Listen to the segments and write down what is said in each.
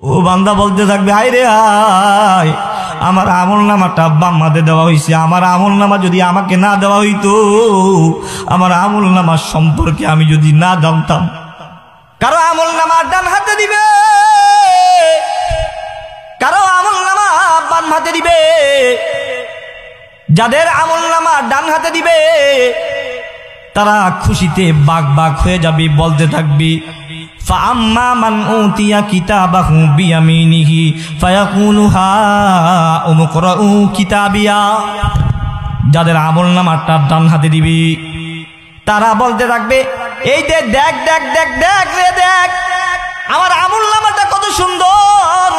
ও বান্দা বলতে থাকবে, হায় রে হায়, আমার আমলনামাটা বাম হাতে দেওয়া হয়েছে। আমার আমলনামা যদি আমাকে না দেওয়া হইতো, আমার আমলনামা সম্পর্কে আমি যদি না জানতাম। কারো আমলনামা ডান হাতে দিবে, কারো আমলনামা বাম হাতে দিবে। যাদের আমলনামা ডান হাতে দিবে তারা খুশিতে বাগ বাগ হয়ে যাবে, বলতে থাকবে, فَأَمَّا مَنْ أُوتِيَ كِتَابَهُ بِيَمِينِهِ فَيَقُولُ هَاؤُمُ اقْرَءُوا كِتَابِيَهْ। যাদের আমলনামাটা ডান হাতে দিবে তারা বলতে থাকবে, এই যে দেখ দেখ দেখ দেখ রে দেখ, আমার আমলনামাটা কত সুন্দর।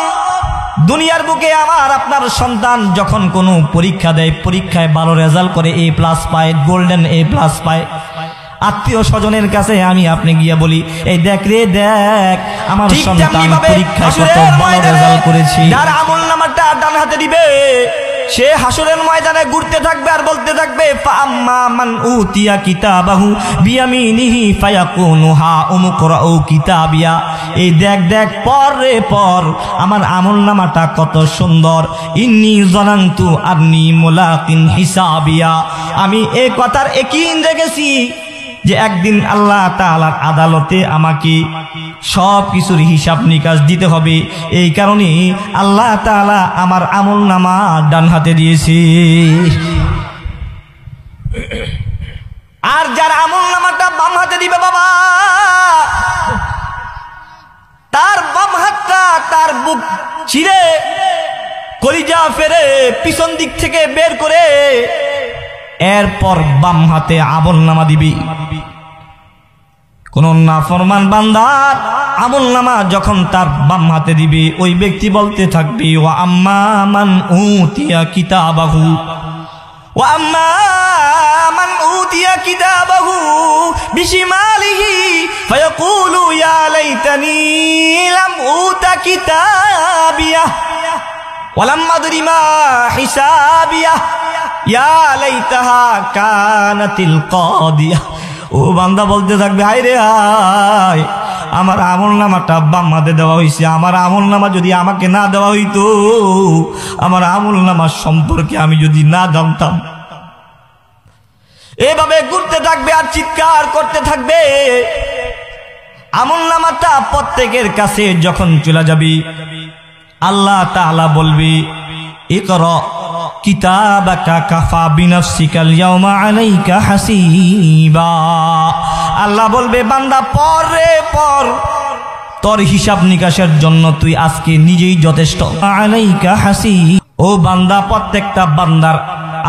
দুনিয়ার বুকে আমার আপনার সন্তান যখন কোনো পরীক্ষা দেয়, পরীক্ষায় ভালো রেজাল্ট করে, A+ পায়, গোল্ডেন A+ পায়, আত্মীয় স্বজনের কাছে আমি আপনি গিয়ে বলি, এই দেখ রে দেখ, আমার সন্তান পরীক্ষায় কত ভালো রেজাল্ট করেছে। যার আমলনামাটা ডান হাতে দিবে সে হাসরের ময়দানে ঘুরতে থাকবে আর বলতে থাকবে, ফাআম্মা মান উতিয়া কিতাবাহু বিয়ামিনিহি ফায়াকুনু হাউম ইকরাউ কিতাবিয়া। এই দেখ দেখ পর রে পর, আমার আমলনামাটা কত সুন্দর। ইন্নী যানানতু আন্নী মুলাকিন হিসাবিয়া। আমি এই কথার ইয়াকিন রেখেছি যে একদিন আল্লাহ তাআলার আদালতে আমাকে সব কিছুর হিসাব নিকাশ দিতে হবে। এই কারণে আল্লাহ তাআলা আমার আমলনামা ডান হাতে দিয়েছে। আর যার আমলনামাটা বাম হাতে দিবে বাবা, তার বাম হাতটা তার বুক ছিঁড়ে কলিজা ফেরে পিছন দিক থেকে বের করে এরপর বাম হাতে আমলনামা দিবি। কোন নাফরমান বান্দার আমলনামা যখন তার বাম হাতে দিবে, ওই ব্যক্তি বলতে থাকবে, ওয়া আম্মা মান উতিয়া কিতাবাহু, ওয়া আম্মা মান উতিয়া কিতাবাহু বিশিমালিহি ফায়াকুলু ইয়া লাইতানি লাম উতা কিতাবিয়া ওয়া লাম আদরি মা হিসাবিয়া ইয়া লাইতাহা কানাতিল কাদিয়া। ও বান্দা বলতে থাকবে, হায় রে হায়, আমার আমলনামাটা বাম হাতে দেওয়া হয়েছে। আমার আমলনামা যদি আমাকে না দেওয়া হইতো, আমার আমলনামা সম্পর্কে আমি যদি না জানতাম। এভাবে ঘুরতে থাকবে আর চিৎকার করতে থাকবে। আমলনামাটা প্রত্যেকের কাছে যখন চলে যাবে, আল্লাহ তাআলা বলবে, ইকরা কিতাবাকা কাফা বিনাফসিকাল ইয়াউমা আলাইকা হাসিবা। আল্লাহ বলবে, বান্দা পড় রে পড়, তোর হিসাব নিকাশের জন্য তুই আজকে নিজেই যথেষ্ট। আলাইকা হাসি। ও বান্দা, প্রত্যেকটা বান্দার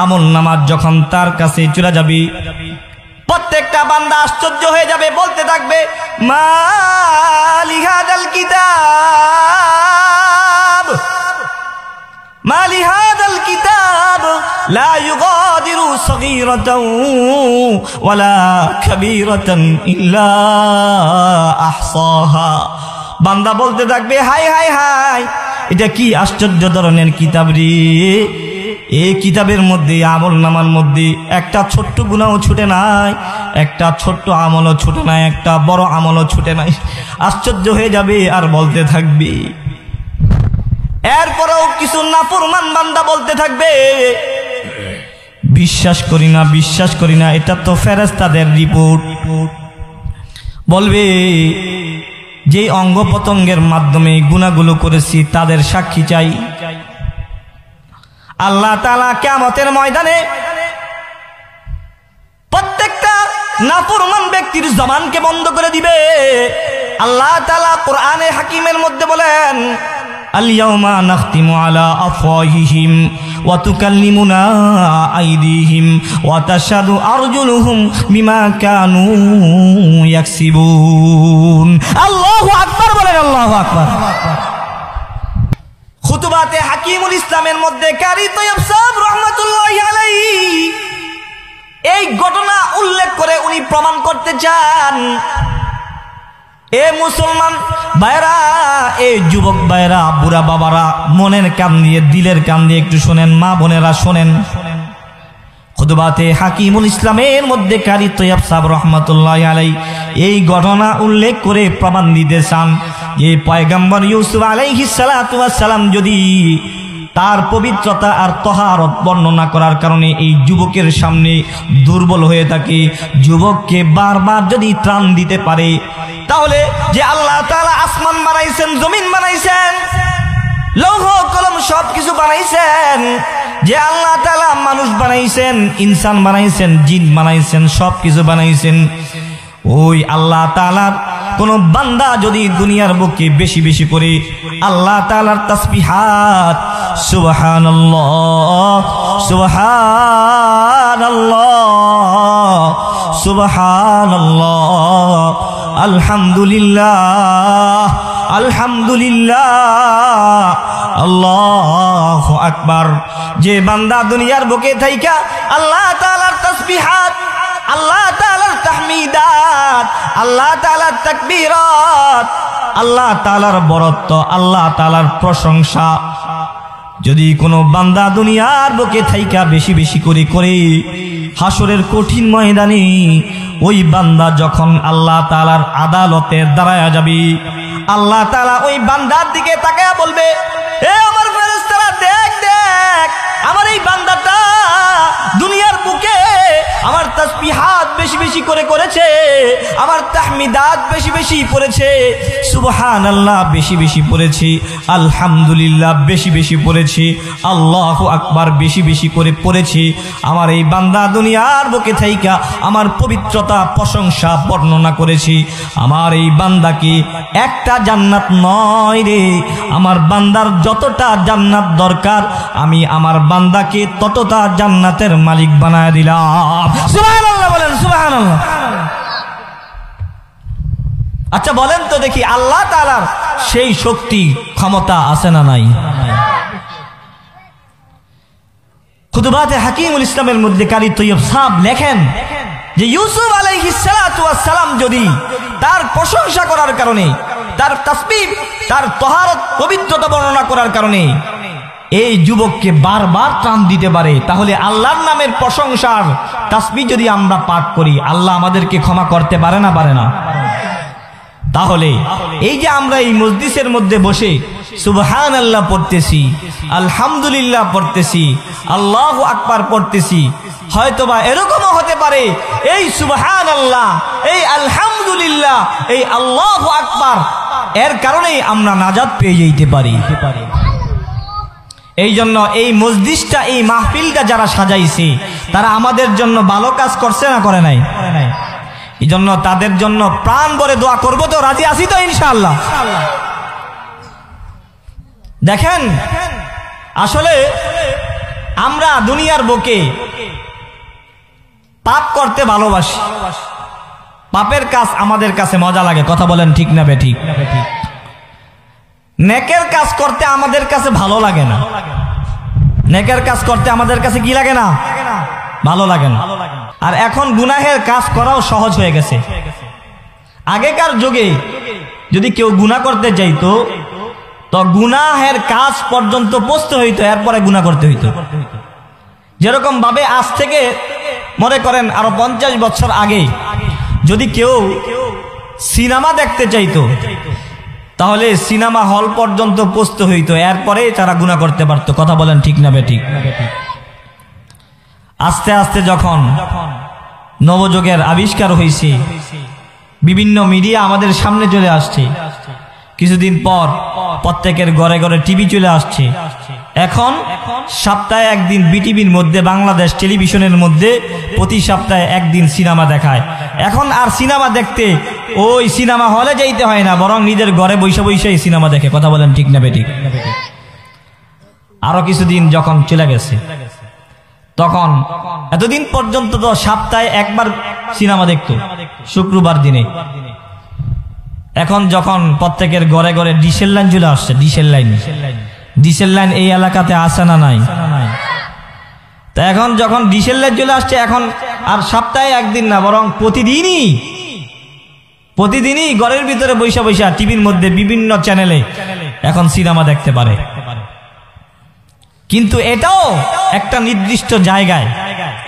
আমলনামা যখন তার কাছে চলে যাবে, প্রত্যেকটা বান্দা আশ্চর্য হয়ে যাবে, বলতে থাকবে, মা লিহাদাল কিতাব, মা লিহাদাল কিতাব লা ইউগাদিরু সগীরাতাও ওয়ালা কাবীরাতান ইল্লা আহসাহা। বান্দা বলতে থাকবে, হাই হাই হাই, এটা কি আশ্চর্য ধরনের কিতাব রে। এই কিতাবের মধ্যে, আমলনামার মধ্যে একটা ছোট্ট গুনাহও ছুটে নাই, একটা ছোট্ট আমলও ছুটে নাই, একটা বড় আমলও ছুটে নাই। আশ্চর্য হয়ে যাবে আর বলতে থাকবে। এরপরেও কিছু নাফরমান বান্দা বলতে থাকবে, বিশ্বাস করি না, বিশ্বাস করি না, এটা তো ফেরেশতাদের রিপোর্ট। বলবে, যে অঙ্গ প্রত্যঙ্গের মাধ্যমে গুনাহগুলো করেছি তাদের সাক্ষী চাই। আল্লাহ তাআলা কিয়ামতের ময়দানে প্রত্যেকটা নাফরমান ব্যক্তির জবানকে বন্ধ করে দিবে। আল্লাহ তাআলা কোরআনে হাকিমের মধ্যে বলেন, আল-ইয়াউমা নাখতিমু আলা আফওয়াহিহিম ওয়া তুকাল্লিমুনা আইদিহিম ওয়া তাশহাদু আরজুলুহুম বিমা কানু ইয়াকসিবুন। আল্লাহু আকবার বলেন, আল্লাহু আকবার। খুতবাতে হাকিমুল ইসলামের মধ্যে কারি তৈয়ব সাহেব রহমাতুল্লাহি আলাইহি এই ঘটনা উল্লেখ করে উনি প্রমাণ করতে চান, এ মুসলমান ভাইরা, এ যুবক ভাইরা, বুড়া বাবারা, মনের কান দিয়ে, দিলের কান দিয়ে একটু শোনেন, মা বোনেরা শোনেন। খুতবাতে হাকিমুল ইসলামের মধ্যে কারি তৈয়ব সাহেব রহমাতুল্লাহি আলাইহি এই ঘটনা উল্লেখ করে প্রমাণ দিতে চান। যে পয়গম্বর ইউসুফ আলাইহিস সালাতু ওয়াস সালাম যদি তার পবিত্রতা আর তহারত বর্ণনা করার কারণে এই যুবকের সামনে দুর্বল হয়ে থাকে, যুবককে বারবার যদি ত্রাণ দিতে পারে, তাহলে যে আল্লাহ তাআলা আসমান বানাইছেন, জমিন বানাইছেন, লৌহ কলম সবকিছু বানাইছেন, যে আল্লাহ তাআলা মানুষ বানাইছেন, ইনসান বানাইছেন, জিন বানাইছেন, সবকিছু বানাইছেন, ওই আল্লাহ তাআলার কোন বান্দা যদি দুনিয়ার বুকে বেশি বেশি করে আল্লাহ তাআলার তাসবিহাত সুবহানাল্লাহ সুবহানাল্লাহ সুবহানাল্লাহ আলহামদুলিল্লাহ আলহামদুলিল্লাহ আল্লাহু আকবার, যে বান্দা দুনিয়ার বুকে থাইকা আল্লাহ তাআলার তাসবিহাত, আল্লাহ তাআলার তাহমিদাত, আল্লাহ তাআলার তাকবীরাত, আল্লাহ তাআলার বরত্ব, আল্লাহ তাআলার প্রশংসা যদি কোনো বান্দা দুনিয়ার বুকে থাইকা বেশি বেশি করে করে হাসরের কঠিন ময়দানে ওই বান্দা যখন আল্লাহ তাআলার আদালতে দাঁড়ায়া যাবে, আল্লাহ তাআলা ওই বান্দার দিকে তাকায়া বলবে, এ আমার ফেরেশতারা, দেখ দেখ আমার এই বান্দাটা দুনিয়ার বুকে আমার তাসবিহাত বেশি বেশি করে করেছে, আমার তাহমিদাত বেশি বেশি পড়েছে, সুবহানাল্লাহ বেশি বেশি পড়েছে, আলহামদুলিল্লাহ বেশি বেশি পড়েছে, আল্লাহু আকবার বেশি বেশি করে পড়েছে। আমার এই বান্দা দুনিয়ার বুকে থাইকা আমার পবিত্রতা প্রশংসা বর্ণনা করেছি। আমার এই বান্দাকে একটা জান্নাত নয় রে, আমার বান্দার যতটা জান্নাত দরকার আমি আমার বান্দাকে ততটা জান্নাতের মালিক বানায় দিলাম। সুবহানাল্লাহ বলেন, সুবহানাল্লাহ। আচ্ছা বলেন তো দেখি, আল্লাহ তাআলার সেই শক্তি ক্ষমতা আছে না নাই? খুতুবাতে হাকিমুল ইসলামের মধ্যে কারি তৈয়ব সাহেব লেখেন যে ইউসুফ আলাইহিস সালাতু ওয়াস সালাম যদি তার প্রশংসা করার কারণে, তার তাসবিহ, তার তহারত পবিত্রতা বর্ণনা করার কারণে এই যুবককে বারবার ত্রাণ দিতে পারে, তাহলে আল্লাহর নামের প্রশংসার তাসবিহ যদি আমরা পাঠ করি, আল্লাহ আমাদেরকে ক্ষমা করতে পারে না? পারে না? তাহলে এই যে আমরা এই মজলিসের মধ্যে বসে সুবহানাল্লাহ পড়তেছি, আলহামদুলিল্লাহ পড়তেছি, আল্লাহু আকবার পড়তেছি, হয়তোবা এরকমও হতে পারে এই সুবহানাল্লাহ, এই আলহামদুলিল্লাহ, এই আল্লাহু আকবার এর কারণেই আমরা নাজাত পেয়ে যেতে পারি। এই জন্য এই মজলিসটা, এই মাহফিলটা যারা সাজাইছে তারা আমাদের জন্য ভালো কাজ করছে না করে নাই? এই জন্য তাদের জন্য প্রাণ ভরে দোয়া করব। তো রাজি আছি তো ইনশাআল্লাহ? দেখেন, আসলে আমরা দুনিয়ার বুকে পাপ করতে ভালোবাসি, পাপের কাজ আমাদের কাছে মজা লাগে, কথা বলেন ঠিক না বেঠিক? নেকের কাজ করতে আমাদের কাছে ভালো লাগে না, নেকের কাজ করতে আমাদের কাছে কি লাগে না? ভালো লাগে না। আর এখন গুনাহের কাজ করাও সহজ হয়ে গেছে। আগেকার যুগে যদি কেউ গুনাহ করতে চাইতো তো গুনাহের কাজ পর্যন্ত পৌঁছতে হইতো, এরপরে গুনাহ করতে হইতো। যেরকম ভাবে আজ থেকে মনে করেন আরো 50 বছর আগে যদি কেউ সিনেমা দেখতে চাইতো তাহলে সিনেমা হল পর্যন্ত পৌঁছতে হইতো, এরপরে তারা গুনাহ করতে পারতো, কথা বলেন ঠিক না বেঠিক? আস্তে আস্তে যখন নবযুগের আবিষ্কার হয়েছে, বিভিন্ন মিডিয়া আমাদের সামনে চলে আসছে, কিছুদিন পর প্রত্যেকের ঘরে ঘরে টিভি চলে আসছে। এখন সপ্তাহে একদিন বিটিভির মধ্যে, বাংলাদেশ টেলিভিশনের মধ্যে প্রতি সপ্তাহে একদিন সিনেমা দেখায়। এখন আর সিনেমা দেখতে ওই সিনেমা হলে যাইতে হয় না, বরং নিজের ঘরে বসে বসে সিনেমা দেখে, কথা বলেন ঠিক না বেঠিক? আরো কিছুদিন যখন চলে গেছে, তখন এতদিন পর্যন্ত তো সপ্তাহে একবার সিনেমা দেখতো, শুক্রবার দিনে। এখন যখন প্রত্যেকের ঘরে ঘরে ডিশের লাইন চলে আসছে, ডিশের লাইন এই এলাকাতে আসে না নাই? তা এখন যখন ডিশের লাইন চলে আসছে, এখন আর সপ্তাহে একদিন না, বরং প্রতিদিনই ঘরের ভিতরে বৈশা বৈশা টিভির মধ্যে বিভিন্ন চ্যানেলে এখন সিনেমা দেখতে পারে। কিন্তু এটাও একটা নির্দিষ্ট জায়গায়,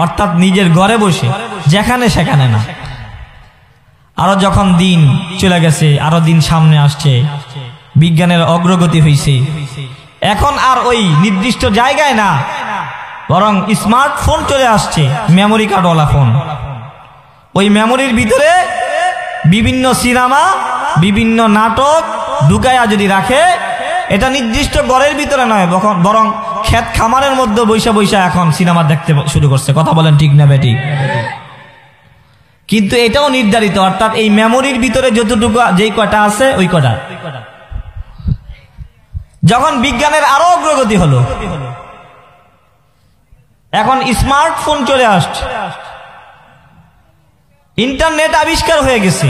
অর্থাৎ নিজের ঘরে বসে, যেখানে সেখানে না। আরো যখন দিন চলে গেছে, আরো দিন সামনে আসছে, বিজ্ঞানের অগ্রগতি হয়েছে, এখন আর ওই নির্দিষ্ট জায়গায় না, বরং স্মার্টফোন চলে আসছে, মেমোরি কার্ডওয়ালা ফোন। ওই মেমোরির ভিতরে বিভিন্ন সিনেমা, বিভিন্ন নাটক ঢুকাইয়া যদি রাখে, এটা নির্দিষ্ট ঘরের ভিতরে নয়, বরং ক্ষেত খামারের মধ্যে বৈশা বৈশা এখন সিনেমা দেখতে শুরু করছে। কথা বলেন ঠিক না বেটি? কিন্তু এটাও নির্ধারিত, অর্থাৎ এই মেমোরির ভিতরে যতটুকু যেই কয়টা আছে ওই কয়টা। যখন বিজ্ঞানের আরো অগ্রগতি হলো, এখন স্মার্টফোন চলে আসছে, ইন্টারনেট আবিষ্কার হয়ে গেছে,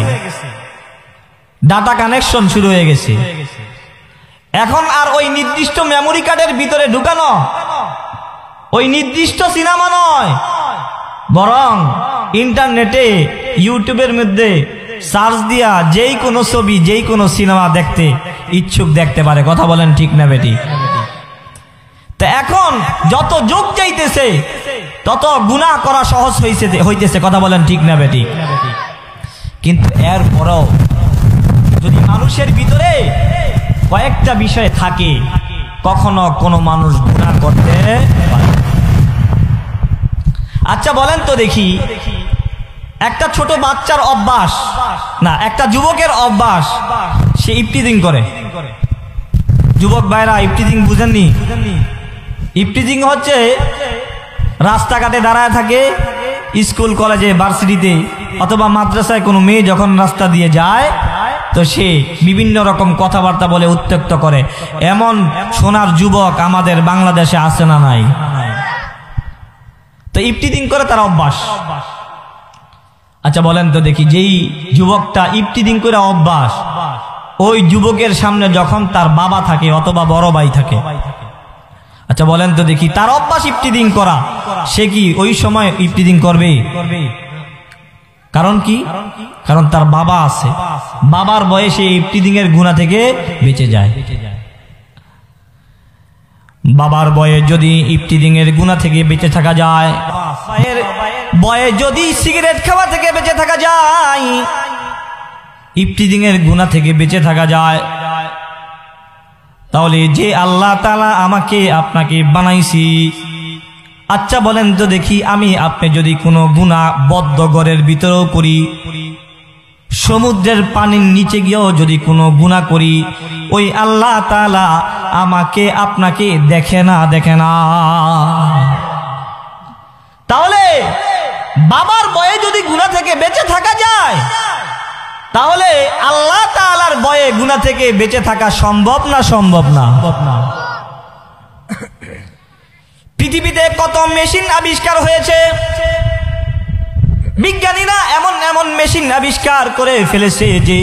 ডাটা কানেকশন শুরু হয়ে গেছে। এখন আর ওই নির্দিষ্ট মেমোরি কার্ডের ভিতরে ঢুকানো ওই নির্দিষ্ট সিনেমা নয়, বরং ইন্টারনেটে ইউটিউবের মধ্যে সার্চ দিয়া যেই কোনো ছবি, যেই কোনো সিনেমা দেখতে ইচ্ছুক দেখতে পারে। কথা বলেন ঠিক না বেটি? তা এখন যত যুগ যাইতেছে তত গুনাহ করা সহজ হইতেছে। কথা বলেন ঠিক না বেটি? কিন্তু এরপরও যদি মানুষের ভিতরে কয়েকটা বিষয় থাকে, কখনো কোনো মানুষ গুনাহ করতে পারে। আচ্ছা বলেন তো দেখি, একটা ছোট বাচ্চার অভ্যাস না, একটা যুবকের অভ্যাস, সে ইফটিজিং করে। যুবক ভাইরা, ইফটিজিং বুঝেননি? ইফটিজিং হচ্ছে রাস্তাঘাটে দাঁড়ায় থাকে, স্কুল কলেজে ভার্সিটিতে অথবা মাদ্রাসায় কোনো মেয়ে যখন রাস্তা দিয়ে যায় তো সে বিভিন্ন রকম কথাবার্তা বলে উত্ত্যক্ত করে। এমন সোনার যুবক আমাদের বাংলাদেশে আছে না নাই? তো ইফটিজিং করে তার অভ্যাস। আচ্ছা বলেন তো দেখি, যেই যুবকটা ইফটিজিং করে অভ্যাস, ওই যুবকের সামনে যখন তার বাবা থাকে অথবা বড় ভাই থাকে, আচ্ছা বলেন তো দেখি, তার অভ্যাস ইফটিজিং করা, সে কি ওই সময় ইফটিজিং করবে? কারণ কি? কারণ তার বাবা আছে, বাবার বয়সে ইফটিজিং এর গুনাহ থেকে বেঁচে যায়। বাবার বয়ে যদি ইফটিজিং এর গুনাহ থেকে বেঁচে থাকা যায়, মায়ের বয়ে যদি সিগারেট খাওয়া থেকে বেঁচে থাকা যায়, ইফটিজিং এর গুনাহ থেকে বেঁচে থাকা যায়, তাহলে যে আল্লাহ তাআলা আমাকে আপনাকে বানাইছি, আচ্ছা বলেন তো দেখি, আমি আপনি যদি কোনো গুনাহ বদ্ধ ঘরের ভিতরেও করি, সমুদ্রের পানির নিচে গিয়েও যদি কোনো গুনাহ করি, ওই আল্লাহ তাআলা আমাকে আপনাকে দেখে না? দেখে না? তাহলে বাবার বয়ে যদি গুনাহ থেকে বেঁচে থাকা যায়, তাহলে আল্লাহ তাআলার বয়ে গুনাহ থেকে বেঁচে থাকা সম্ভব না? সম্ভব না? পৃথিবীতে কত মেশিন আবিষ্কার হয়েছে, বিজ্ঞানীরা এমন এমন মেশিন আবিষ্কার করে ফেলেছে যে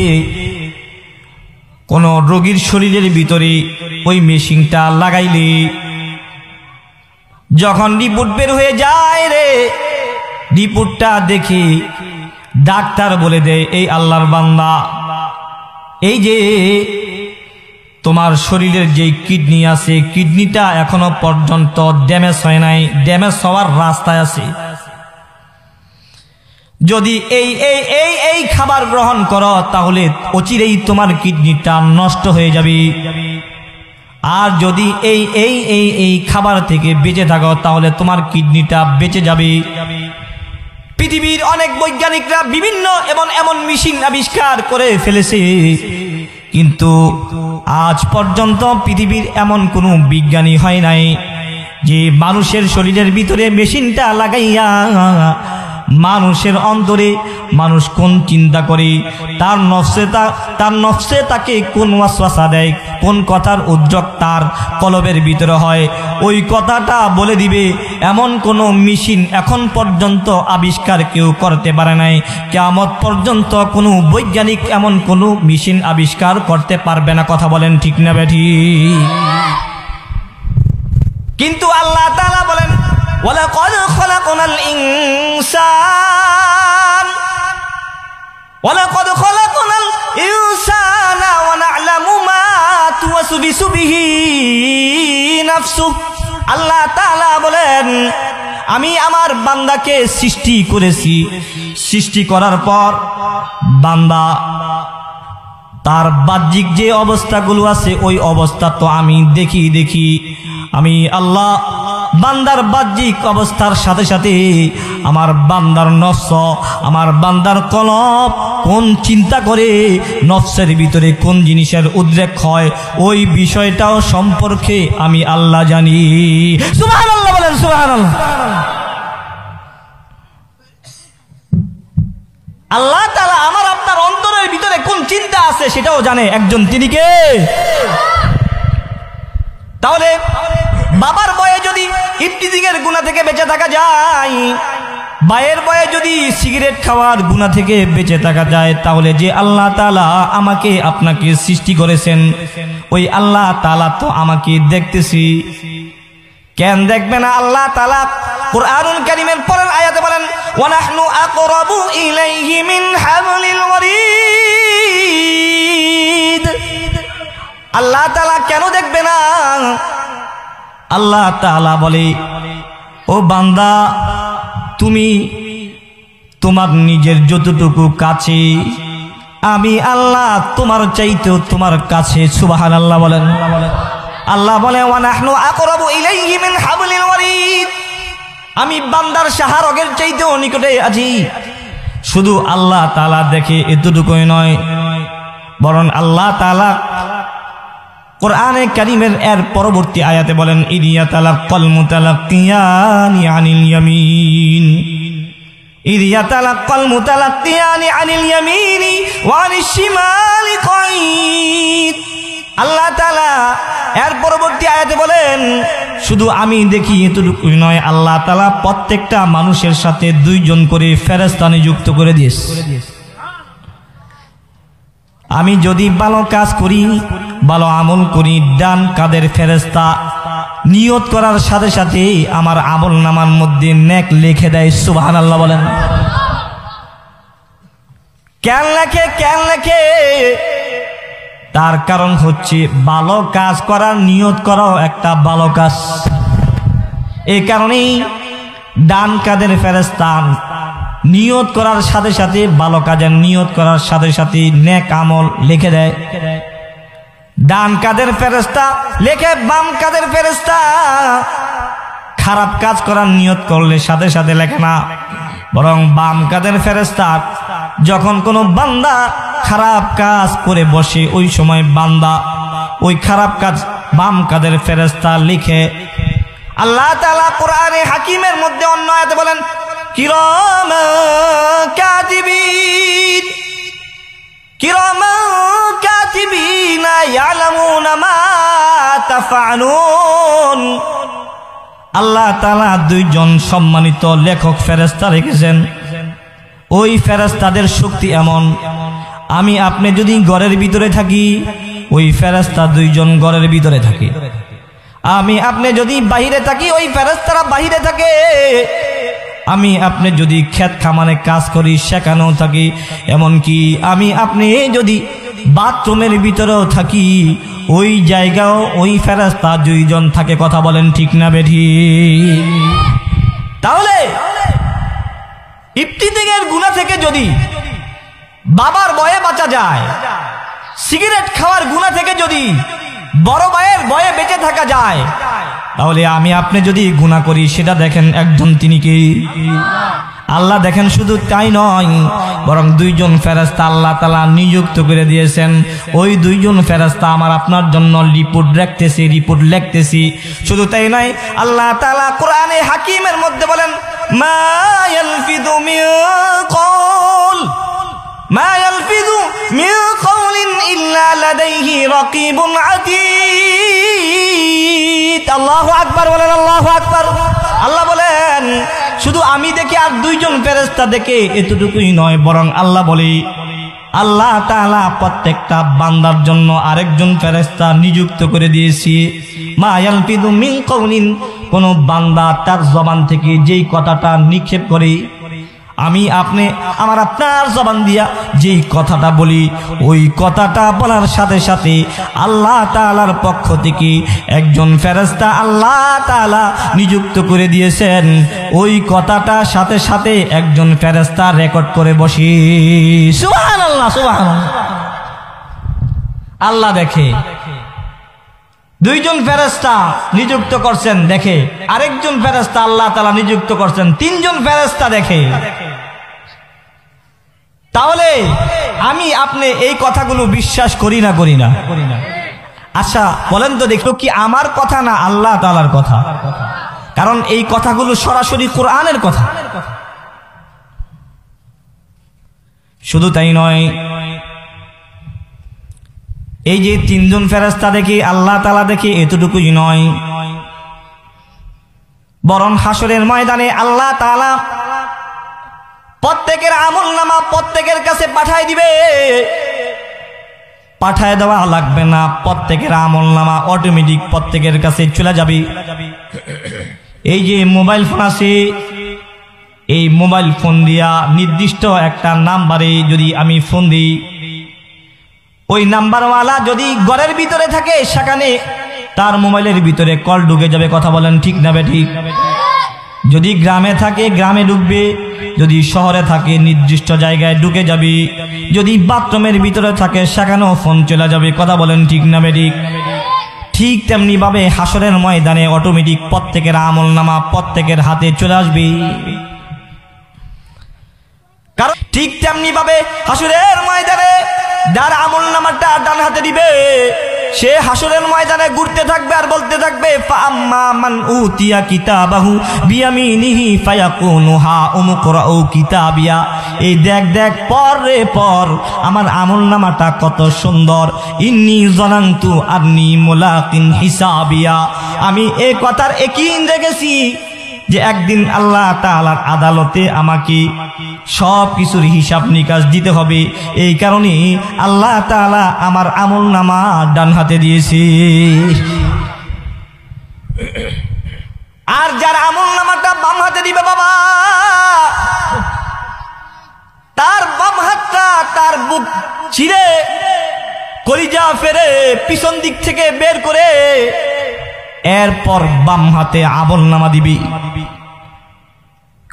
কোন রোগীর শরীরের ভিতরে ওই মেশিনটা লাগাইলে যখন রিপোর্ট বের হয়ে যায় রে, রিপোর্টটা দেখে ডাক্তার বলে দেয়, এই আল্লাহর বান্দা, এই যে তোমার শরীরের যে কিডনি আছে, কিডনিটা এখনো পর্যন্ত ড্যামেজ হয় নাই, ড্যামেজ হওয়ার রাস্তায় আছে। যদি এই এই এই এই খাবার গ্রহণ করো, তাহলে অচিরেই তোমার কিডনিটা নষ্ট হয়ে যাবে। আর যদি এই এই এই এই খাবার থেকে বেঁচে থাকো, তাহলে তোমার কিডনিটা বেঁচে যাবে। পৃথিবীর অনেক বৈজ্ঞানিকরা বিভিন্ন এমন এমন মেশিন আবিষ্কার করে ফেলেছে, কিন্তু আজ পর্যন্ত পৃথিবীর এমন কোনো বিজ্ঞানী হয় নাই যে মানুষের শরীরের ভিতরে মেশিনটা লাগাইয়া মানুষের অন্তরে মানুষ কোন চিন্তা করে, তার নফসে তাকে কোন ওয়াসওয়াসা দেয়, কোন কথার উদ্যোগ তার কলবের ভিতরে হয়, ওই কথাটা বলে দিবে। এমন কোন মেশিন এখন পর্যন্ত আবিষ্কার কেউ করতে পারে নাই। কিয়ামত পর্যন্ত কোনো বৈজ্ঞানিক এমন কোনো মেশিন আবিষ্কার করতে পারবে না। কথা বলেন ঠিক না বেঠি? কিন্তু আল্লাহ তাআলা বলেন, ওয়ালাকাদ খলাকনাল ইনসানা ওয়া না'লামু মা তুওয়াসবিসু বিহি নাফসু। আল্লাহ তাআলা বলেন, আমি আমার বান্দাকে সৃষ্টি করেছি, সৃষ্টি করার পর বান্দা তার বাহ্যিক যে অবস্থাগুলো আছে ওই অবস্থা তো আমি দেখি আমি আল্লাহ বান্দার বাহ্যিক অবস্থার সাথে সাথে আমার বান্দার নফস, আমার বান্দার কলব কোন চিন্তা করে, নফসের ভিতরে কোন জিনিসের উদ্রেক হয় ওই বিষয়টাও সম্পর্কে আমি আল্লাহ জানি। সুবহানাল্লাহ বলেন, সুবহানাল্লাহ। আল্লাহ তাআলা আমার আপনার অন্তরের ভিতরে কোন চিন্তা আছে সেটাও জানে একজন, তিনি কে? তাহলে বাবার বয়ে যদি ইফতিজিংয়ের গুনাহ থেকে বেঁচে থাকা যায়, ভাইয়ের বয়ে যদি সিগারেট খাওয়ার গুনাহ থেকে বেঁচে থাকা যায়, তাহলে যে আল্লাহ তাআলা আমাকে আপনাকে সৃষ্টি করেছেন ওই আল্লাহ তাআলা তো আমাকে দেখতেছি, কেন দেখবে না? আল্লাহ তাআলা কুরআনুল কারীমের পরের আয়াতে বলেন ওয়া নাহনু আকরাবু ইলাইহি মিন হাবলিল ওয়ারিদ। আল্লাহ তাআলা কেন দেখবে না? আল্লাহ তাআলা বলে ও বান্দা, তুমি তোমার নিজের যতটুকু কাছে, আমি আল্লাহ তোমার চাইতেও তোমার কাছে। সুবহানাল্লাহ বলেন। আল্লাহ বলে ওয়া নাহনু আকরাবু ইলাইহি মিন হাবলিল ওয়ারিদ, আমি বান্দার শাহরগের চাইতেও নিকটে আছি। শুধু আল্লাহ তাআলা দেখে এতটুকুই নয়, বরং আল্লাহ তাআলা কোরআনে কারীমের এর পরবর্তী আয়াতে বলেন ইদিয়া তালাক্কাল মুতালাক্কিয়ানি আনিল ইয়ামিন, ইদিয়া তালাক্কাল মুতালাক্কিয়ানি আনিল ইয়ামিনি ওয়া আনিশ শিমালি কাঈদ। আল্লাহ তাআলা এর পরবর্তী আয়াতে বলেন শুধু আমি দেখি এতটুকুই নয়, আল্লাহ তাআলা প্রত্যেকটা মানুষের সাথে দুইজন করে ফেরেশতা নিযুক্ত করে দিয়েছে। আমি যদি ভালো কাজ করি, ভালো আমল করি, ডান কাদের ফেরেশতা নিয়ত করার সাথে সাথে আমার আমল নামার মধ্যে নেক লিখে দেয়। সুবহানাল্লাহ বলেন। কেন লেখে? তার কারণ হচ্ছে ভালো কাজ করার নিয়ত করাও একটা ভালো কাজ। এই কারণেই ডান কাদের ফেরেশতা নিয়ত করার সাথে সাথে, ভালো কাজের নিয়ত করার সাথে সাথে নেক আমল লিখে দেয়। ডান কাদের ফেরেশতা লেখে, বাম কাদের ফেরেশতা খারাপ কাজ করার নিয়ত করলে সাথে সাথে লেখে না, বরং বাম কাদের ফেরেশতা যখন কোনো বান্দা খারাপ কাজ করে বসে ওই সময় বান্দা ওই খারাপ কাজ বাম কাদের ফেরেশতা লিখে। আল্লাহ তাআলা কোরআনে হাকিমের মধ্যে অন্য আয়াতে বলেন কিরামান কাতিবিন, কিরামান কাতিবিনা ইয়ালামুনা মা তাফআলুন। আল্লাহ তাআলা দুইজন সম্মানিত লেখক ফেরেশতা রেখেছেন। ওই ফেরেশতাদের শক্তি এমন, আমি আপনি যদি ঘরের ভিতরে থাকি ওই ফেরেশতা দুইজন ঘরের ভিতরে থাকে, আমি আপনি যদি বাহিরে থাকি ওই ফেরেশতারা বাহিরে থাকে, আমি আপনি যদি ক্ষেত খামারে কাজ করি সেখানেও থাকি, এমনকি আমি আপনি যদি বাথরুমের ভিতরেও থাকি ওই জায়গাও ওই ফেরেশতা দুইজন থাকে। কথা বলেন ঠিক না বেঠিক? তাহলে ইফতিজিংয়ের গুনাহ থেকে যদি বাবার ভয়ে বাঁচা যায়, সিগারেট খাওয়ার গুনাহ থেকে যদি বড় ভাইয়ের ভয়ে বেঁচে থাকা যায়, তাহলে আমি আপনি যদি গুনাহ করি সেটা দেখেন একজন, তিনি কি? আল্লাহ। দেখেন শুধু তাই নয়, বরং দুইজন ফেরেশতা আল্লাহ তাআলা নিযুক্ত করে দিয়েছেন। ওই দুইজন ফেরেশতা আমার আপনার জন্য রিপোর্ট লিখতেছি। শুধু তাই নয়, আল্লাহ তাআলা কোরআনে হাকিমের মধ্যে বলেন মা ইয়ালফিযু মিন কওল, মা ইয়ালফিযু মিন কওলিন ইল্লা লাদাইহি রাকিবুন আতীদ। আল্লাহু আকবার বলেন, আল্লাহু আকবার। আল্লাহ বলেন শুধু আমি দেখি আর দুইজন ফেরেশতা দেখে এতটুকুই নয়, বরং আল্লাহ বলে আল্লাহ তাআলা প্রত্যেকটা বান্দার জন্য আরেকজন ফেরেশতা নিযুক্ত করে দিয়েছি। মা ইয়ালফিযু মিন কওলিন, কোন বান্দা তার জবান থেকে যেই কথাটা নিক্ষেপ করে আমি আপনি আমার আপনার জবান দিয়া যেই কথাটা বলি, ওই কথাটা বলার সাথে সাথে আল্লাহ তাআলার পক্ষ থেকে একজন ফেরেশতা আল্লাহ তাআলা নিযুক্ত করে দিয়েছেন। ওই কথাটা সাথে সাথে একজন ফেরেশতা রেকর্ড করে বসি। সুবহানাল্লাহ, সুবহানাল্লাহ। আল্লাহ দেখে, দুইজন ফেরেশতা নিযুক্ত করছেন দেখে, আরেকজন ফেরেশতা আল্লাহ তাআলা নিযুক্ত করছেন, তিনজন ফেরেশতা দেখে। তাহলে আমি আপনি এই কথাগুলো বিশ্বাস করি না? আচ্ছা বলেন তো দেখো, কি আমার কথা না আল্লাহ তাআলার কথা? কারণ এই কথাগুলো সরাসরি কোরআনের কথা। শুধু তাই নয়, এই যে তিনজন ফেরেশতা দেখে, আল্লাহ তাআলা দেখে, এতটুকুই নয়, বরং হাসরের ময়দানে আল্লাহ তাআলা প্রত্যেকের আমলনামা প্রত্যেকের কাছে পাঠায় দিবে। পাঠায় দেওয়া লাগবে না, প্রত্যেকের আমলনামা অটোমেটিক প্রত্যেকের কাছে চলে যাবে। এই যে মোবাইল ফোন আছে, এই মোবাইল ফোন দিয়া নির্দিষ্ট একটা নাম্বারে যদি আমি ফোন দিই, ওই নাম্বারওয়ালা যদি ঘরের ভিতরে থাকে, সেখানে তার মোবাইলের ভিতরে কল ঢুকে যাবে। কথা বলেন ঠিক না বেঠিক? যদি গ্রামে থাকে গ্রামে ঢুকবে, যদি শহরে থাকে নির্দিষ্ট জায়গায় ঢুকে যাবে, যদি বাথরুমের ভিতরে থাকে সেখানেও ফোন চলে যাবে। কথা বলেন ঠিক না বেঠিক? ঠিক তেমনি ভাবে হাসরের ময়দানে অটোমেটিক প্রত্যেকের আমলনামা প্রত্যেকের হাতে চলে আসবে। কারণ ঠিক তেমনি ভাবে হাসরের ময়দানে যার আমলনামাটা ডান হাতে দিবে, সে হাসরের ময়দানে ঘুরতে থাকবে আর বলতে থাকবে, ফাআম্মা মান উতিয়া কিতাবাহু বিয়ামিনিহি ফায়াকুনু হা উমকরাউ কিতাবিয়া। এই দেখ দেখ পর রে পর, আমার আমলনামাটা কত সুন্দর। ইন্নী জানান্তু আন্নী মুলাকিন হিসাবিয়া। আমি এই কথার ইয়াকিন রেখেছি যে একদিন আল্লাহ তাআলার আদালতে আমাকে সব কিছুর হিসাব নিকাশ দিতে হবে। এই কারণে আল্লাহ তাআলা আমার আমলনামা ডান হাতে দিয়েছে। আর যার আমলনামাটা বাম হাতে দিবে বাবা, তার বাম হাতটা তার বুক ছিঁড়ে কলিজা ফেরে পিছন দিক থেকে বের করে এরপর বাম হাতে আমলনামা দিবি।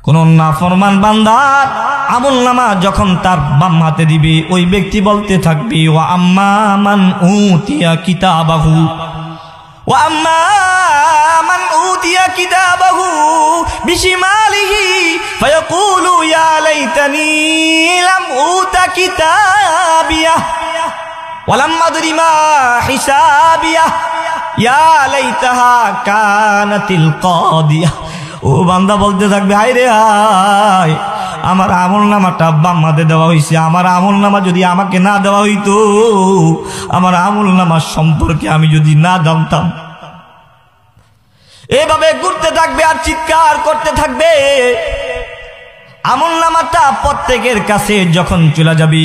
কোন নাফরমান বান্দার আমলনামা যখন তার বাম হাতে দিবে, ওই ব্যক্তি বলতে থাকবে, ওয়া আম্মা মান উতিয়া কিতাবাহু, ওয়া আম্মা মান উতিয়া কিতাবাহু বিশিমালিহি ফায়াকুলু ইয়া লাইতানি লাম উতা কিতাবিয়া ওয়া লাম আদরি মা হিসাবিয়া ইয়া লাইতাহা কানাতিল কাদিয়া। ও বান্দা বলতে থাকবে, হায় রে হায়, আমার আমলনামাটা বাম হাতে দেওয়া হয়েছে। আমার আমলনামা যদি আমাকে না দেওয়া হইতো, আমার আমলনামার সম্পর্কে আমি যদি না জানতাম। এভাবে ঘুরতে থাকবে আর চিৎকার করতে থাকবে। আমলনামাটা প্রত্যেকের কাছে যখন চলে যাবে,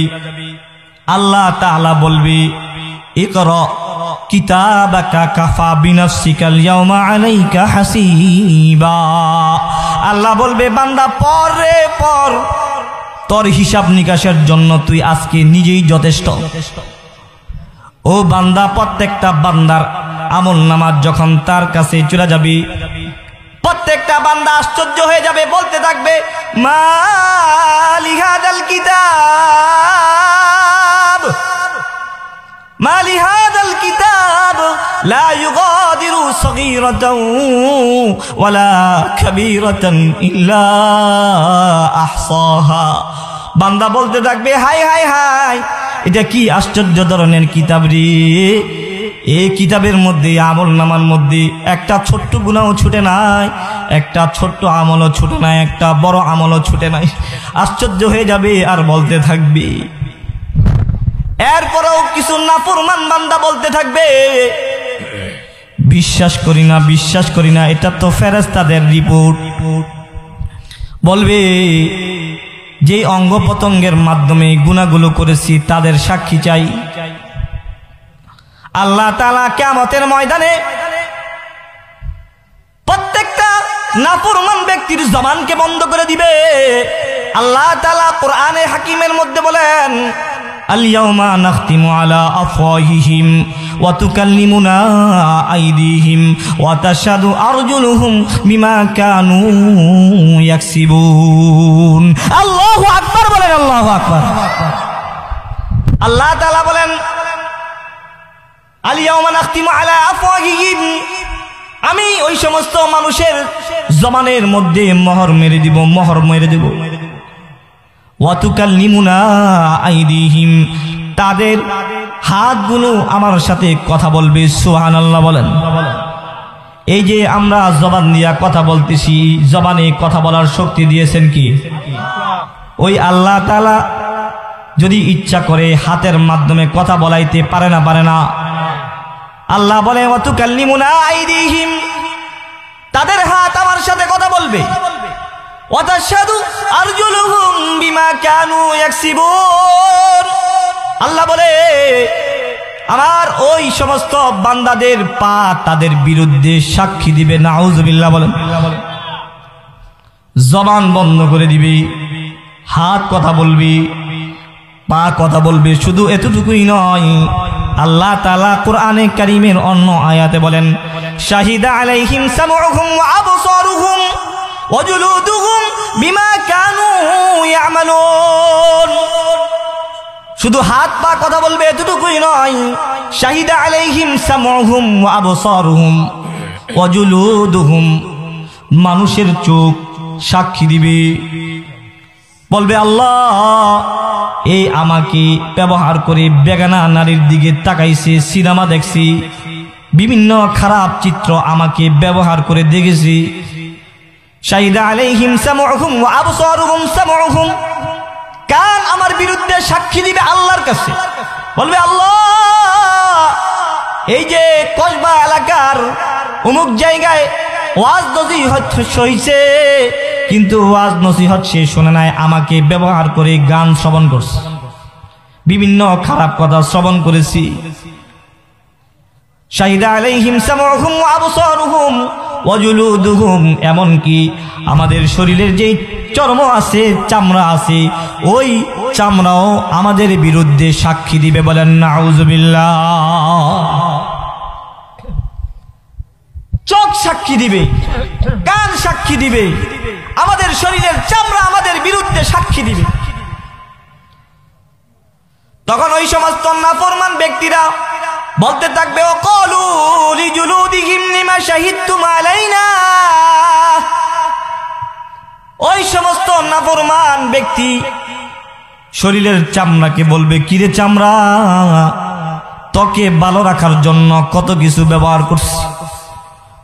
আল্লাহ তাআলা বলবে, ইকরা কিতাবাকা কাফা বিনাফসিকাল ইয়াওমা আলাইকা হাসিবা। আল্লাহ বলবে, বান্দা পড় রে পড়, তোর হিসাব নিকাশের জন্য তুই আজকে নিজেই যথেষ্ট। ও বান্দা, প্রত্যেকটা বান্দার আমলনামা যখন তার কাছে চলে যাবে, প্রত্যেকটা বান্দা আশ্চর্য হয়ে যাবে, বলতে থাকবে, মা লিহাদাল কিতাব, মা লিহাদাল কিতাব লা ইউগাদিরু সগীরাতাও ওয়ালা কাবীরাতান ইল্লা আহসাহা। বান্দা বলতে থাকবে, হায় হায় হায়, এটা কি আশ্চর্য ধরনের কিতাব রে। এই কিতাবের মধ্যে, আমলনামার মধ্যে একটা ছোট্ট গুনাহও ছুটে নাই, একটা ছোট্ট আমলও ছুটে নাই, একটা বড় আমলও ছুটে নাই। আশ্চর্য হয়ে যাবে আর বলতে থাকবে। এরপরেও কিছু নাফরমান বান্দা বলতে থাকবে, বিশ্বাস করি না, বিশ্বাস করি না, এটা তো ফেরেশতাদের রিপোর্ট। বলবে, যে অঙ্গ প্রত্যঙ্গের মাধ্যমে গুনাহগুলো করেছি তাদের সাক্ষী চাই। আল্লাহ তাআলা কিয়ামতের ময়দানে প্রত্যেকটা নাফরমান ব্যক্তির জবানকে বন্ধ করে দিবে আল্লাহ তাআলা কোরআনে হাকিমের মধ্যে বলেন আল-ইয়াওমা নাখতিমু আলা আফওয়াহিহিম ওয়া তুকাল্লিমুনা আইদিহিম ওয়া তাশহাদু আরজুলুহুম বিমা কানু ইয়াকসিবুন। আল্লাহু আকবার বলেন, আল্লাহু আকবার। আল্লাহ তাআলা বলেন আল-ইয়াওমা নাখতিমু আলা আফওয়াহিহিম, আমি ওই সমস্ত মানুষের জবানের মধ্যে মোহর মেরে দিব, মোহর মেরে দেব। ওয়া তুকাল্লিমুনা আইদিহিম, তাদের হাতগুলো আমার সাথে কথা বলবে। সুবহানাল্লাহ বলেন। এই যে আমরা জবান দিয়া কথা বলতেছি, জবানে কথা বলার শক্তি দিয়েছেন কি? ওই আল্লাহ তাআলা যদি ইচ্ছা করে হাতের মাধ্যমে কথা বলাইতে পারে না? পারে না? আল্লাহ বলে ওয়া তুকাল্লিমুনা আইদিহিম, তাদের হাত আমার সাথে কথা বলবে। ওয়া তাশহাদু আরজুলুহুম বিমা কানু ইয়াকসিবুন, আল্লাহ বলে আমার ওই সমস্ত বান্দাদের পা তাদের বিরুদ্ধে সাক্ষী দিবে। নাউজুবিল্লাহ বলেন। জবান বন্ধ করে দিবে, হাত কথা বলবে, পা কথা বলবে। শুধু এতটুকুই নয়, আল্লাহ তাআলা কোরআনে কারীমের অন্য আয়াতে বলেন শাহিদা আলাইহিম সামউহুম ওয়া আবসারুহুম ওয়া জুলুদুহুম বিমা কানু ইয়ামালুন। শুধু হাত পা কথা বলবে এতটুকুই নয়, শাহিদা আলাইহিম সামউহুম ওয়া আবসারুহুম ওয়া জুলুদুহুম, মানুষের চোখ সাক্ষী দিবে, বলবে আল্লাহ এই আমাকে ব্যবহার করে বেগানা নারীর দিকে তাকাইছে, সিনেমা দেখছি, বিভিন্ন খারাপ চিত্র আমাকে ব্যবহার করে দেখেছি। শাহিদা আলাইহিম সামউহুম ওয়া আবসারুহুম, সামউহুম কান আমার বিরুদ্ধে সাক্ষী দিবে আল্লাহর কাছে, বলবে আল্লাহ এই যে কসবা এলাকার অমুক জায়গায় ওয়াজ নসিহত হইছে, কিন্তু ওয়াজ নসিহত সে শুনে নাই, আমাকে ব্যবহার করে গান শ্রবণ করছে, বিভিন্ন খারাপ কথা শ্রবণ করেছি। শাহিদা আলাইহিম সামউহুম ওয়া আবসারুহুম ওয়া জুলুদুহুম, এমনকি আমাদের শরীরের যে চর্ম আছে, চামড়া আছে, ওই চামড়াও আমাদের বিরুদ্ধে সাক্ষী দিবে। বলেন নাউজুবিল্লাহ। চোখ সাক্ষী দিবে, কান সাক্ষী দিবে, আমাদের শরীরের চামড়া আমাদের বিরুদ্ধে সাক্ষী দিবে। তখন ওই সমস্ত নাফরমান ব্যক্তিরা বলতে থাকবে ওয়াকালু লিজুলুদিহিম লিমা শাহিদতুম আলাইনা, ওই সমস্ত নাফরমান ব্যক্তি শরীরের চামড়াকে বলবে কিরে চামড়া, ত্বকে ভালো রাখার জন্য কত কিছু ব্যবহার করছি,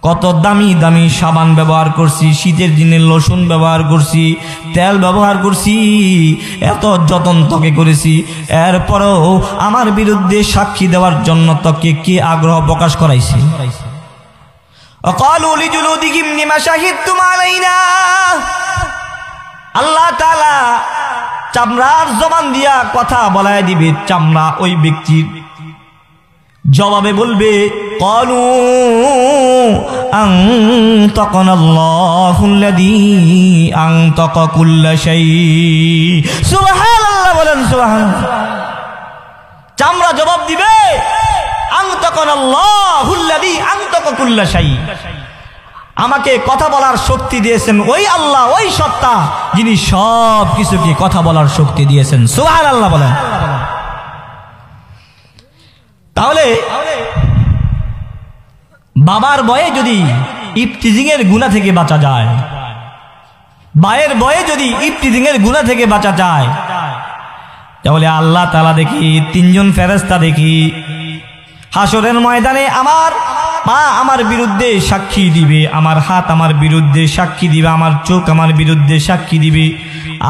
কত দামি দামি সাবান ব্যবহার করছি, শীতের দিনে লোশন ব্যবহার করছি, তেল ব্যবহার করছি, এত যত্ন ত্বকে করেছি, এরপরেও আমার বিরুদ্ধে সাক্ষী দেওয়ার জন্য ত্বকে কে আগ্রহ প্রকাশ করাইছে? ওয়াকালু লিজুলুদিহিম লিমা শাহিদতুম আলাইনা, আল্লাহ তাআলা চামড়ার জবান দিয়া কথা বলায় দিবে। চামড়া ওই ব্যক্তির জবাবে বলবে ক্বালু আনতাকানাল্লাহুল্লাযী আনতাকা কুল্লা শাই। সুবহানাল্লাহ বলেন, সুবহানাল্লাহ। চামড়া জবাব দিবে আনতাকানাল্লাহুল্লাযী আনতাকা কুল্লা শাই, আমাকে কথা বলার শক্তি দিয়েছেন ওই আল্লাহ, ওই সত্তা যিনি সব কিছুকে কথা বলার শক্তি দিয়েছেন। সুবহানাল্লাহ বলেন। তাহলে বাবার বয়ে যদি ইফতিজিং এর গুনাহ থেকে বাঁচা যায়, মায়ের বয়ে যদি ইফতিজিং এর গুনাহ থেকে বাঁচা যায়, তাহলে আল্লাহ তাআলা দেখি তিনজন ফেরেশতা দেখি হাসরের ময়দানে আমার পা আমার বিরুদ্ধে সাক্ষী দিবে, আমার হাত আমার বিরুদ্ধে সাক্ষী দিবে, আমার চোখ আমার বিরুদ্ধে সাক্ষী দিবে,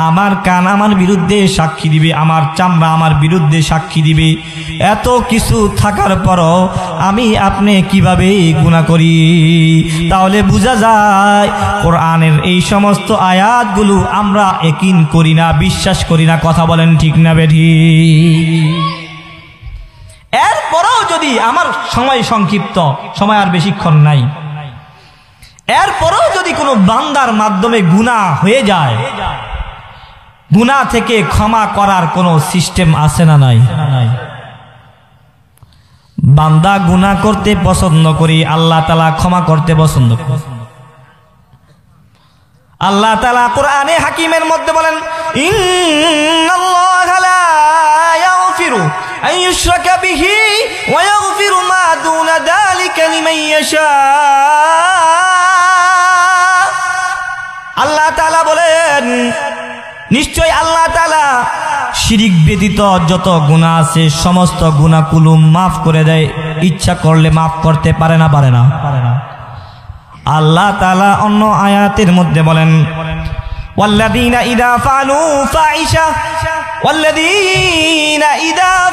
আমার কান আমার বিরুদ্ধে সাক্ষী দিবে, আমার চামড়া আমার বিরুদ্ধে সাক্ষী দিবে। এত কিছু থাকার পরও আমি আপনি কিভাবে গুনাহ করি? তাহলে বোঝা যায় কোরআনের এই সমস্ত আয়াতগুলো আমরা ইয়াকিন করি না, বিশ্বাস করি না। কথা বলেন ঠিক না বেঠিক? এরপরেও যদি আমার সময় সংক্ষিপ্ত, সময় আর বেশিক্ষণ নাই, এরপরেও যদি কোনো বান্দার মাধ্যমে গুনাহ হয়ে যায়, গুনাহ থেকে ক্ষমা করার কোনো সিস্টেম আছে না নাই? বান্দা গুনাহ করতে পছন্দ করি, আল্লাহ তাআলা ক্ষমা করতে পছন্দ করেন। আল্লাহ তাআলা কোরআনে হাকিমের মধ্যে বলেন, ইন্নাল্লাহা লা ইয়াগফিরু আন ইউশরাকা বিহি ওয়া ইয়াগফিরু মা দুনা যালিকা লিমান ইয়াশা। আল্লাহ তাআলা বলেন, নিশ্চয় আল্লাহ তাআলা শিরিক ব্যতীত যত গুনাহ আছে সমস্ত গুনাহগুলো মাফ করে দেয়, ইচ্ছা করলে মাফ করতে পারে না? আল্লাহ তাআলা অন্য আয়াতের মধ্যে বলেন, ওয়াল্লাযীনা ইযা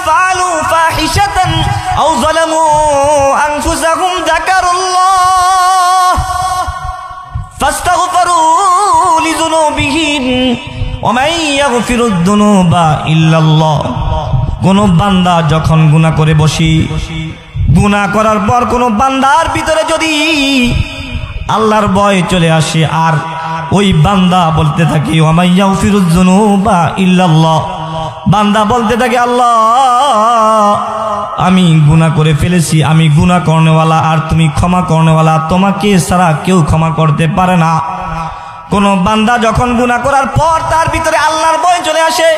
ফাআলু ফাহিশাতান আও যালামু আনফুসাহুম যাকারুল্লাহ ফাস্তাগফিরু লিযুনুবিহিম ওয়া মান ইয়াগফিরুদ যুনুবা ইল্লাল্লাহ। কোন বান্দা যখন গুনাহ করে বসি, গুনাহ করার পর কোন বান্দার ভিতরে যদি আল্লাহর ভয় চলে আসে আর ওই বান্দা বলতে থাকে ওয়া মান ইয়াগফিরুয যুনুবা ইল্লাল্লাহ, বান্দা বলতে থাকে আল্লাহ আমি গুনাহ করে ফেলেছি, আমি গুনাহ করনেওয়ালা আর তুমি ক্ষমা করনেওয়ালা, তোমাকে ছাড়া কেউ ক্ষমা করতে পারে না। কোন বান্দা যখন গুনাহ করার পর তার ভিতরে আল্লাহর ভয় চলে আসে,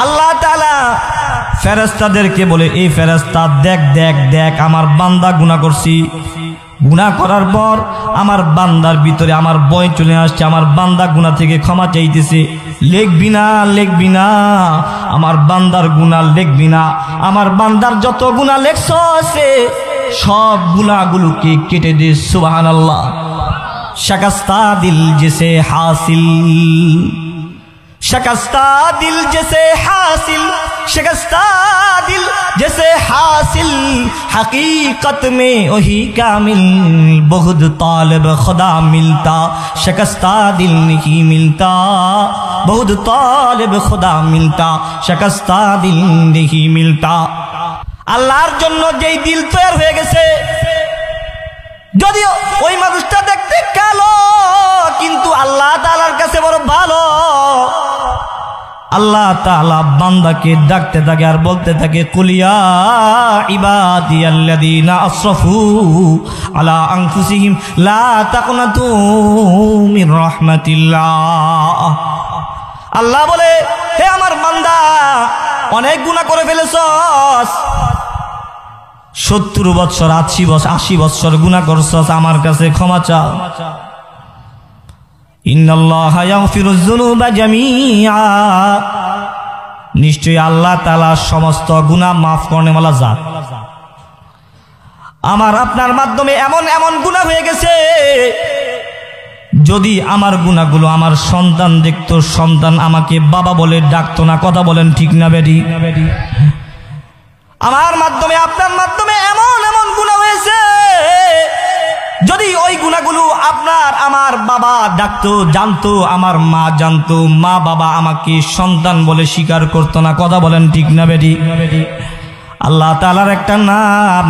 আল্লাহ তাআলা ফেরেশতাদেরকে বলে, এই ফেরেশতা দেখ দেখ দেখ আমার বান্দা গুনাহ করছি, গুনাহ করার পর আমার বান্দার ভিতরে আমার ভয় চলে আসছে, আমার বান্দা গুনাহ থেকে ক্ষমা চাইতেছে, লিখবি না আমার বান্দার গুনাহ লিখবি না, আমার বান্দার যত গুনাহ লেখছে সব গুনাহগুলোকে কেটে দে। সুবহানাল্লাহ। शिकस्ता दिल जिसे हासिल, शिकस्ता दिल जैसे हासिल, शिकस्ता दिल जैसे हासिल, हकीकत में वही कामिल, बहुत तालिब खुदा मिलता, शिकस्ता दिल नहीं मिलता, बहुत तालिब खुदा मिलता, शिकस्ता दिल नहीं मिलता। আল্লাহর জন্য যেই দিল তৈরি হয়ে গেছে, যদিও ওই মানুষটা দেখতে কালো কিন্তু আল্লাহ তাআলার কাছে বড় ভালো, আল্লাহ তাআলা বান্দাকে ডাকতে থাকে আর বলতে থাকে, কুল ইয়া ইবাদিয়াল্লাযীনা আসরাফু আলা আনফুসিহিম লা তাকনাতু মির রাহমাতিল্লাহ। আল্লাহ বলে, হে আমার বান্দা, অনেক গুনাহ করে ফেলেছস, 70 বছর 80 বছর গুনাহ করছস, আমার কাছে ক্ষমা চাও। ইন্নাল্লাহা ইয়াগফিরুয যুনুবা জামিআ, নিশ্চয়ই আল্লাহ তাআলা সমস্ত গুনাহ মাফ করনেওয়ালা জাত। আমার আপনার মাধ্যমে এমন এমন গুনাহ হয়ে গেছে, যদি আমার গুনাহগুলো আমার সন্তান দেখতো, সন্তান আমাকে বাবা বলে ডাকতো না। কথা বলেন ঠিক না বেটি? আমার মাধ্যমে আপনার মাধ্যমে এমন এমন গুনাহ হয়েছে, যদি ওই গুনাহগুলো আপনার আমার বাবা ডাকতো, জানতো, আমার মা জানতো, মা বাবা আমাকে সন্তান বলে স্বীকার করতো না। কথা বলেন ঠিক না বেটি? আল্লাহ তাআলার একটা নাম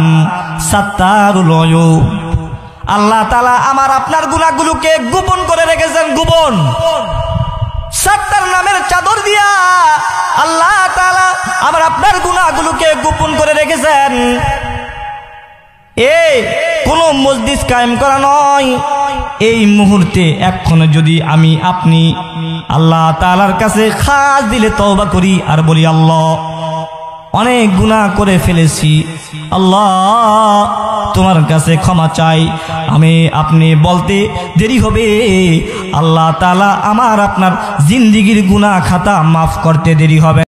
সাত্তারুল উয়ুব। আল্লাহ তাআলা আমার আপনার গুনাহগুলোকে গোপন করে রেখেছেন, গোপন সাত্তার নামের চাদর দিয়া আল্লাহ তাআলা আমার আপনার গুনাহগুলোকে গোপন করে রেখেছেন। কোন মসজিদ কায়েম করা নয়, এই মুহূর্তে এক্ষণে যদি আমি আপনি আল্লাহ তাআলার কাছে খাস দিলে তওবা করি আর বলি, আল্লাহ অনেক গুনাহ করে ফেলেছি, আল্লাহ তোমার কাছে ক্ষমা চাই, আমি আপনি বলতে দেরি হবে, আল্লাহ তাআলা আমার আপনার জিন্দেগীর গুনাহ খাতা মাফ করতে দেরি হবে।